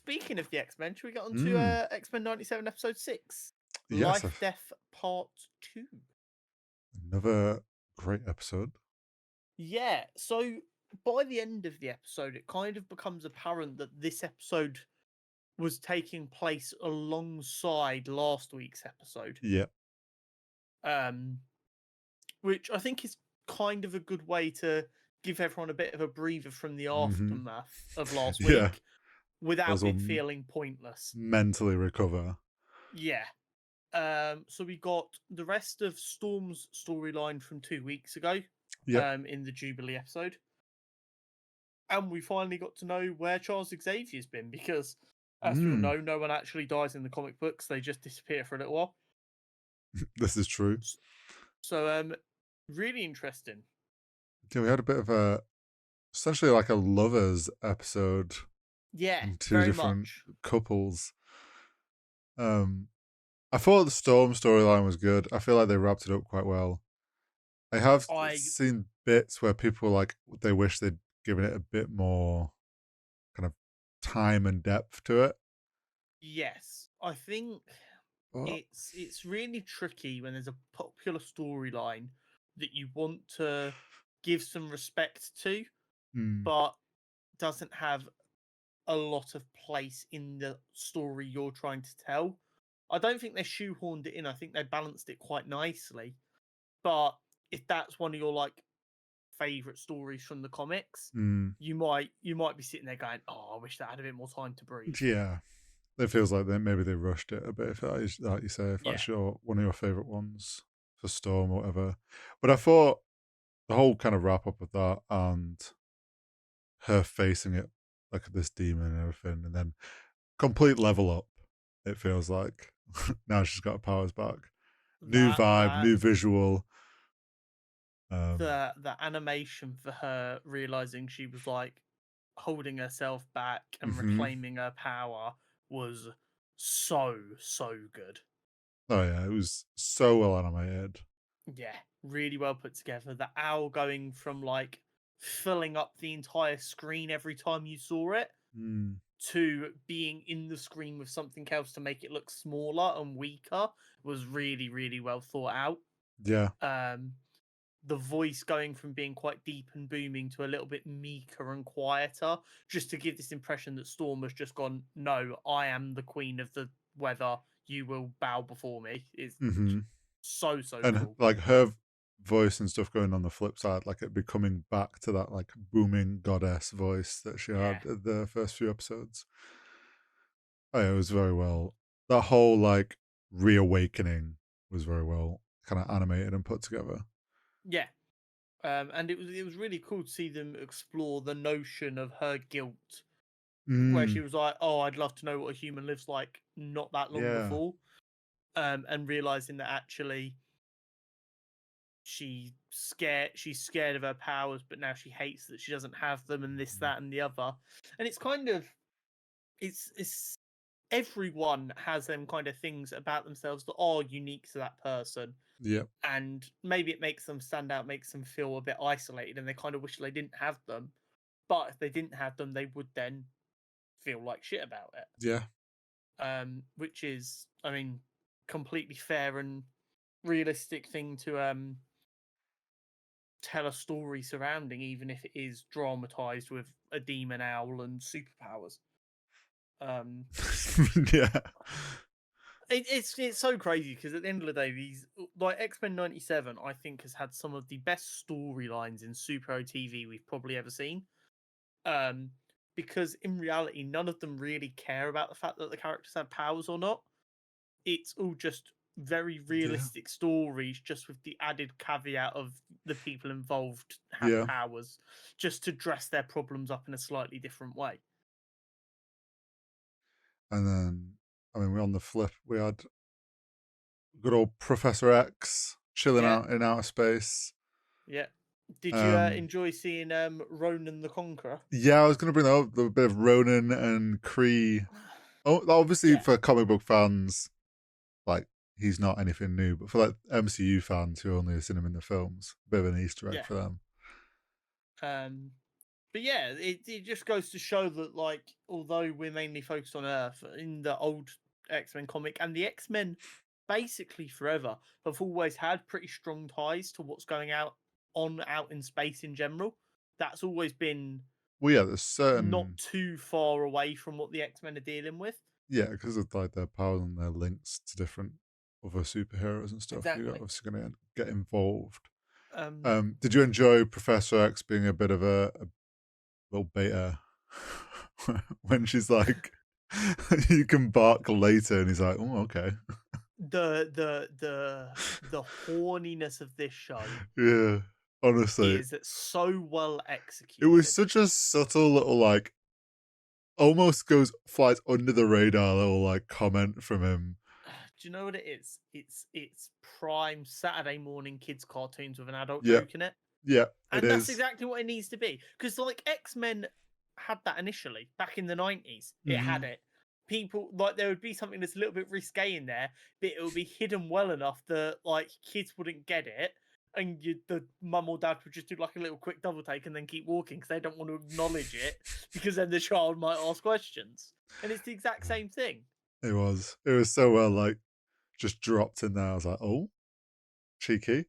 speaking of the X-Men, should we get on to X-Men 97 episode 6? Yes, Life, Death, Part 2. another great episode. Yeah, so by the end of the episode, it kind of becomes apparent that this episode was taking place alongside last week's episode. Yeah. Which I think is kind of a good way to give everyone a bit of a breather from the aftermath of last Yeah. week without Those it will feeling pointless. mentally recover. Yeah. So we got the rest of Storm's storyline from 2 weeks ago. Yep. In the Jubilee episode. And we finally got to know where Charles Xavier's been because, as we all know, no one actually dies in the comic books. They just disappear for a little while. This is true. So, really interesting. Yeah, we had a bit of essentially like a lovers episode. Yeah, two very different much. couples. I thought the Storm storyline was good. I feel like they wrapped it up quite well. I have seen bits where people were like they wish they'd given it a bit more kind of time and depth to it. Yes, I think it's really tricky when there's a popular storyline that you want to give some respect to, but doesn't have a lot of place in the story you're trying to tell. I don't think they shoehorned it in. I think they balanced it quite nicely. But if that's one of your like favorite stories from the comics, you might be sitting there going, "Oh, I wish that had a bit more time to breathe." Yeah, it feels like maybe they rushed it a bit. If that is, like you say, if that's one of your favorite ones for Storm or whatever. But I thought the whole kind of wrap up of that and her facing it like this demon and everything, and then complete level up. It feels like now she's got her powers back. New vibe, new visual. The animation for her realizing she was like holding herself back and reclaiming her power was so good. Oh yeah, it was so well animated. Yeah, really well put together. The owl going from like filling up the entire screen every time you saw it to being in the screen with something else to make it look smaller and weaker was really well thought out. Yeah. The voice going from being quite deep and booming to a little bit meeker and quieter, just to give this impression that Storm has just gone, "No, I am the queen of the weather. You will bow before me." Is so and cool. Like her voice and stuff going on the flip side, like it becoming back to that like booming goddess voice that she had at the first few episodes. Oh yeah, it was very well. That whole like reawakening was very well kind of animated and put together. Yeah. And it was really cool to see them explore the notion of her guilt, where she was like, "Oh, I'd love to know what a human lives like not that long before," and realizing that actually she's scared of her powers, but now she hates that she doesn't have them, and this, that, and the other. And it's kind of it's everyone has them kind of things about themselves that are unique to that person. Yeah. And maybe it makes them stand out, makes them feel a bit isolated, and they kind of wish they didn't have them. But if they didn't have them, they would then feel like shit about it. Yeah. Which is, I mean, completely fair and realistic thing to tell a story surrounding, even if it is dramatized with a demon owl and superpowers. Yeah. It's so crazy because at the end of the day, these like X-Men 97, I think has had some of the best storylines in superhero TV we've probably ever seen. Because in reality, none of them really care about the fact that the characters have powers or not. It's all just very realistic stories, just with the added caveat of the people involved have powers, just to dress their problems up in a slightly different way. And then, I mean, we're on the flip. We had good old Professor X chilling out in outer space. Yeah. Did you enjoy seeing Ronan the Conqueror? Yeah, I was going to bring that up. A bit of Ronan and Kree. Oh, obviously for comic book fans, like he's not anything new, but for like MCU fans who only have seen him in the films, a bit of an Easter egg for them. But yeah, it just goes to show that, like, although we're mainly focused on Earth, in the old X-Men comic and the X-Men basically forever have always had pretty strong ties to what's going out in space in general. That's always been Well, yeah, there's not certain too far away from what the X-Men are dealing with. yeah, because of like their powers and their links to different other superheroes and stuff. You're Exactly. obviously going to get involved. Um, Did you enjoy Professor X being a bit of a little beta when she's like, "You can bark later," and he's like, "Oh, okay." the horniness of this show Yeah, honestly, is so well it was executed. such a subtle little like, almost flies under the radar little like comment from him. Do you know what it is? It's prime Saturday morning kids cartoons with an adult Yeah, joke in it. yeah, it And that's is. exactly what it needs to be. Because like X-Men had that initially back in the 90s. It had Mm-hmm. it. People like there would be something that's a little bit risque in there, but it would be hidden well enough that like kids wouldn't get it. And the mum or dad would just do like a little quick double take and then keep walking because they don't want to acknowledge it because then the child might ask questions. And it's the exact same thing. It was. It was so well like just dropped in there. I was like, oh, cheeky.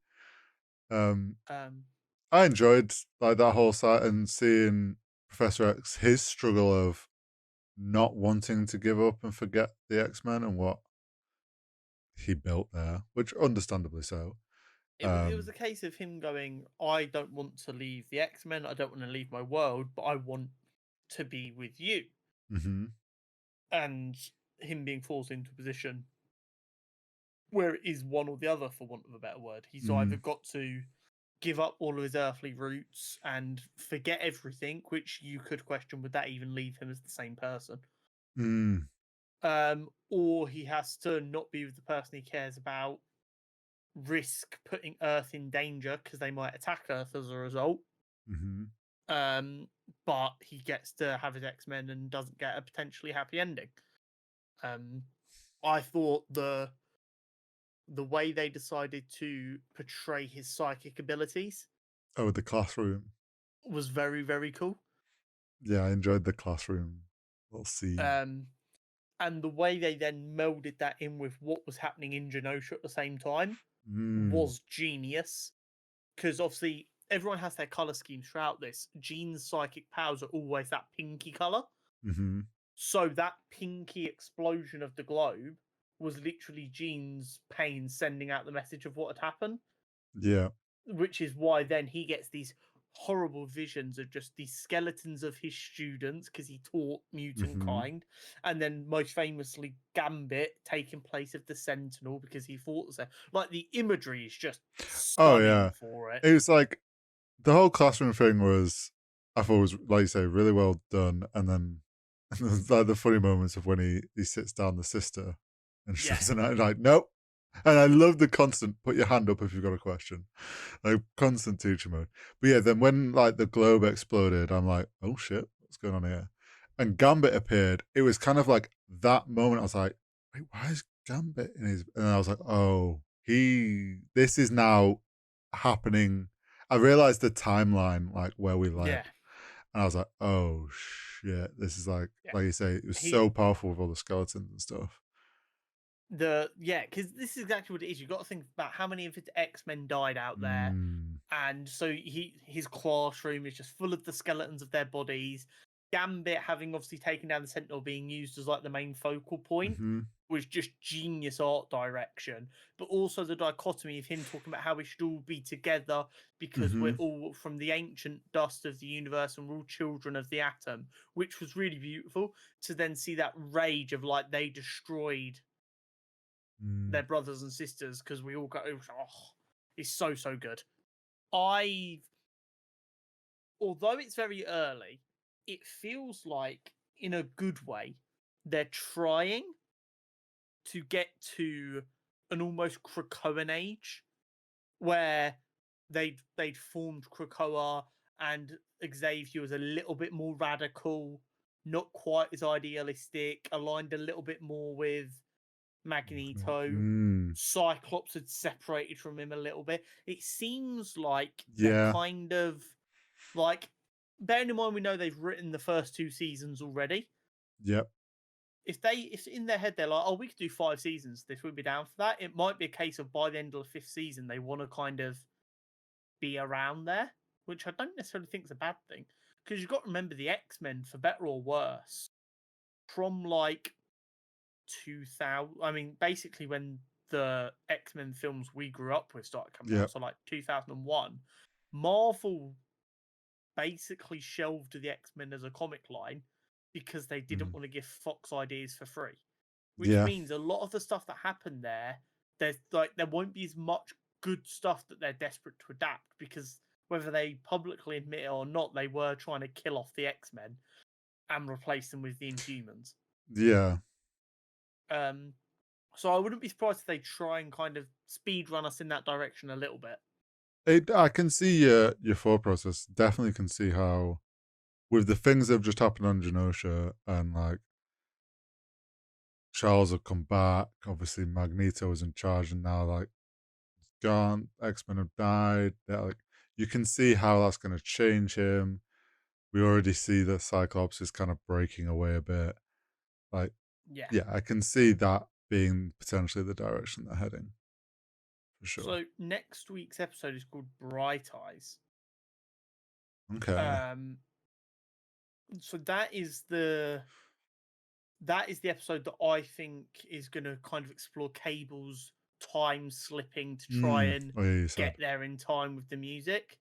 Um, Um, I enjoyed like that whole site and seeing Professor X his struggle of not wanting to give up and forget the X-Men and what he built there, which understandably so. it was a case of him going, I don't want to leave the X-Men, I don't want to leave my world, but I want to be with you. Mhm, And him being forced into a position where it is one or the other, for want of a better word. He's either mhm, got to give up all of his earthly roots and forget everything, which you could question, would that even leave him as the same person? mm, Or he has to not be with the person he cares about, risk putting Earth in danger because they might attack Earth as a result. mhm. Um, but he gets to have his X-Men and doesn't get a potentially happy ending. Um, I thought the way they decided to portray his psychic abilities Oh, the classroom. was very, very cool. Yeah, I enjoyed the classroom little scene. Um, and the way they then melded that in with what was happening in Genosha at the same time Mm, was genius. Because obviously everyone has their color schemes throughout this. Jean's psychic powers are always that pinky color. mhm. So that pinky explosion of the globe was literally Jean's pain sending out the message of what had happened, Yeah, which is why then he gets these horrible visions of just these skeletons of his students because he taught mutant mhm. kind, and then most famously Gambit taking place of the Sentinel because he fought there. Like the imagery is just Oh, stunning yeah. for it. It was like the whole classroom thing was, I thought was, like you say, really well done, and then and there's like the funny moments of when he sits down the sister and she Yeah, doesn't like, "Nope." And I love the constant, "Put your hand up if you've got a question." Like, constant teacher mode. But yeah, then when, like, the globe exploded, I'm like, "Oh, shit, what's going on here?" And Gambit appeared. It was kind of like that moment, I was like, "Wait, why is Gambit in his," and I was like, "Oh, this is now happening." I realized the timeline, like, where we led, yeah, and I was like, "Oh, shit, this is yeah. like you say, it was He so powerful with all the skeletons and stuff." because this is exactly what it is. You got to think about how many of his X-Men died out there, Mm. and so his classroom is just full of the skeletons of their bodies. Gambit having obviously taken down the Sentinel being used as like the main focal point Mhm. was just genius art direction, but also the dichotomy of him talking about how we should all be together because we're Mhm. all from the ancient dust of the universe and we're all children of the atom, which was really beautiful to then see that rage of like they destroyed Mm. their brothers and sisters because we all got it's so good. I Although it's very early, it feels like in a good way they're trying to get to an almost Krakoan age where they'd formed Krakoa and Xavier was a little bit more radical, not quite as idealistic, aligned a little bit more with Magneto. Mm. Cyclops had separated from him a little bit. It seems like they're Yeah. kind of like bearing in mind we know they've written the first 2 seasons already. Yep. If in their head they're like, oh, we could do 5 seasons, this would be down for that. It might be a case of by the end of the 5th season they want to kind of be around there, which I don't necessarily think is a bad thing, because you've got to remember the X-Men, for better or worse, from like 2000. I mean, basically when the X-Men films we grew up with started coming out, Yep. so like 2001, Marvel basically shelved the X-Men as a comic line because they didn't want to give Fox ideas for free. Which Yeah. means a lot of the stuff that happened there won't be as much good stuff that they're desperate to adapt, because whether they publicly admit it or not, they were trying to kill off the X-Men and replace them with the Inhumans. Yeah. So I wouldn't be surprised if they try and kind of speed run us in that direction a little bit. I can see your thought process. Definitely can see how, with the things that have just happened on Genosha, and like Charles have come back. Obviously, Magneto is in charge, and now like gone. X-Men have died. Like, you can see how that's going to change him. We already see that Cyclops is kind of breaking away a bit. Like, yeah, I can see that being potentially the direction they're heading. For sure. So next week's episode is called Bright Eyes. Okay. So that is the episode that I think is going to kind of explore Cable's time slipping to try and get there in time with the music.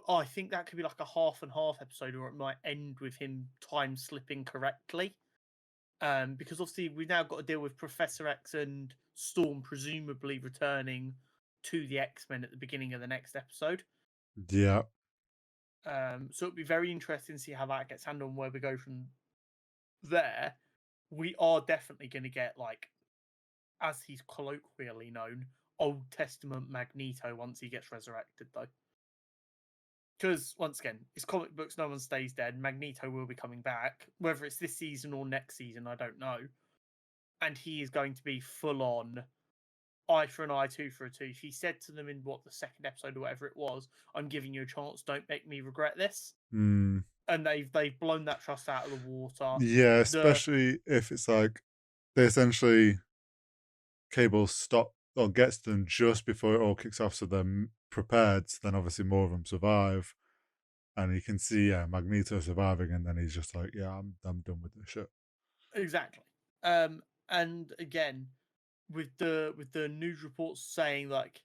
I think that could be like a half and half episode, or it might end with him time slipping correctly. Because obviously we've now got to deal with Professor X and Storm presumably returning to the X-Men at the beginning of the next episode. Yeah. So it'd be very interesting to see how that gets handled and where we go from there. We are definitely going to get, like, as he's colloquially known, Old Testament Magneto once he gets resurrected, though. Because, once again, it's comic books, no one stays dead. Magneto will be coming back. Whether it's this season or next season, I don't know. And he is going to be full on eye for an eye, tooth for a tooth. He said to them in the second episode or whatever it was, I'm giving you a chance, don't make me regret this. And they've blown that trust out of the water. Yeah, especially if it's like they essentially Cable stop or gets to them just before it all kicks off, so they're prepared. So then obviously more of them survive, and you can see Magneto surviving, and then he's just like, yeah, I'm done with this shit. Exactly. And again, with the news reports saying like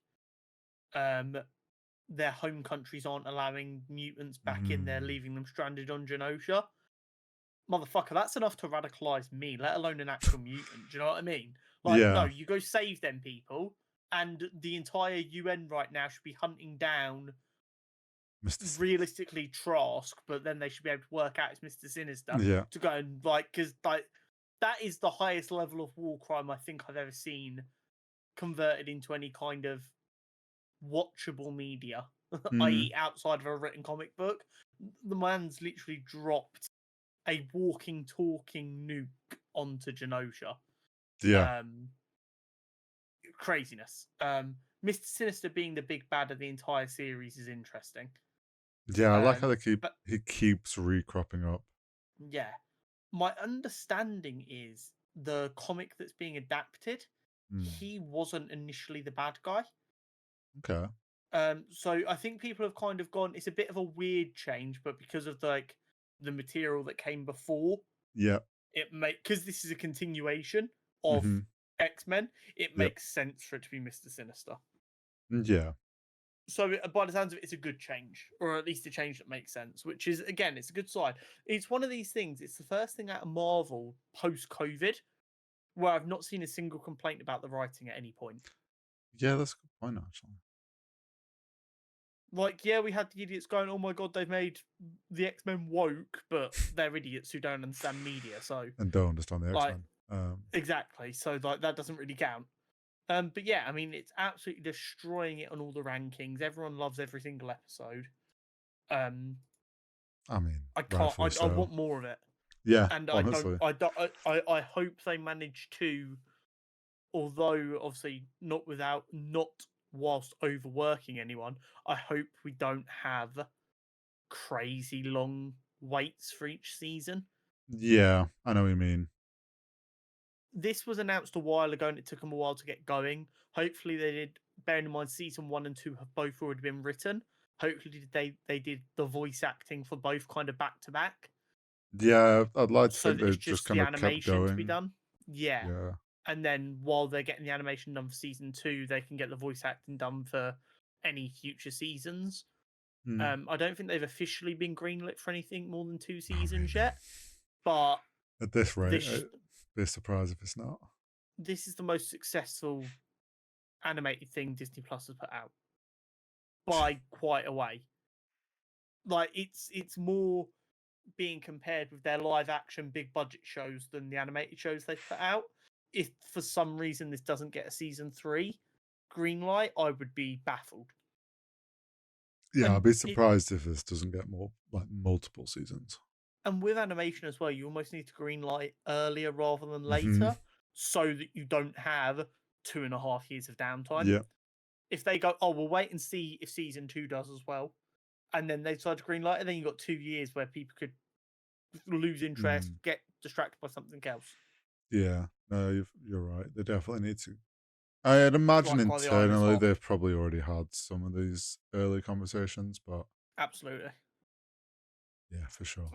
their home countries aren't allowing mutants back in there, leaving them stranded on Genosha. Motherfucker, that's enough to radicalize me, let alone an actual mutant. Do you know what I mean? Like, no, you go save them people, and the entire UN right now should be hunting down realistically Trask, but then they should be able to work out it's Mr. Sinister to go and, like, because like that is the highest level of war crime I think I've ever seen converted into any kind of watchable media, i.e. outside of a written comic book. The man's literally dropped a walking, talking nuke onto Genosha. Craziness. Mr. Sinister being the big bad of the entire series is interesting. Yeah, I like how he keeps recropping up. Yeah. My understanding is the comic that's being adapted, he wasn't initially the bad guy. Okay. So I think people have kind of gone, it's a bit of a weird change, but because of like the material that came before, because this is a continuation of X-Men, it makes sense for it to be Mr. Sinister. Yeah. So by the sounds of it, it's a good change, or at least a change that makes sense, which is, again, it's a good sign. It's one of these things, it's the first thing out of Marvel post-COVID where I've not seen a single complaint about the writing at any point. Yeah, that's a good point, actually. Like, yeah, we had the idiots going, oh my god, they've made the X-Men woke, but they're idiots who don't understand media, so... And don't understand the X-Men. Exactly, so like that doesn't really count. But yeah, I mean, it's absolutely destroying it on all the rankings. Everyone loves every single episode. I mean, I can't. I want more of it. Yeah, and honestly. I hope they manage to, although obviously not whilst overworking anyone, I hope we don't have crazy long waits for each season. Yeah, I know what you mean. This was announced a while ago and it took them a while to get going. Hopefully they did, bearing in mind season 1 and 2 have both already been written. Hopefully they did the voice acting for both kind of back to back. Yeah, I'd like to So think that they it's just just kind the of kept animation to be going. done. Yeah. Yeah. And then while they're getting the animation done for season 2, they can get the voice acting done for any future seasons. I don't think they've officially been greenlit for anything more than 2 seasons yet. But at this rate, I'd be surprised if it's not. This is the most successful animated thing Disney Plus has put out by quite a way. Like it's more being compared with their live action big budget shows than the animated shows they've put out. If for some reason this doesn't get a season 3 green light, I would be baffled. Yeah, I'd be surprised if this doesn't get more multiple seasons. And with animation as well, you almost need to green light earlier rather than later, so that you don't have 2.5 years of downtime. Yeah. If they go, oh, we'll wait and see if season 2 does as well, and then they decide to green light, and then you've got 2 years where people could lose interest, get distracted by something else. Yeah, no, you're right. They definitely need to. I'd imagine internally they've probably already had some of these early conversations, but absolutely, yeah, for sure.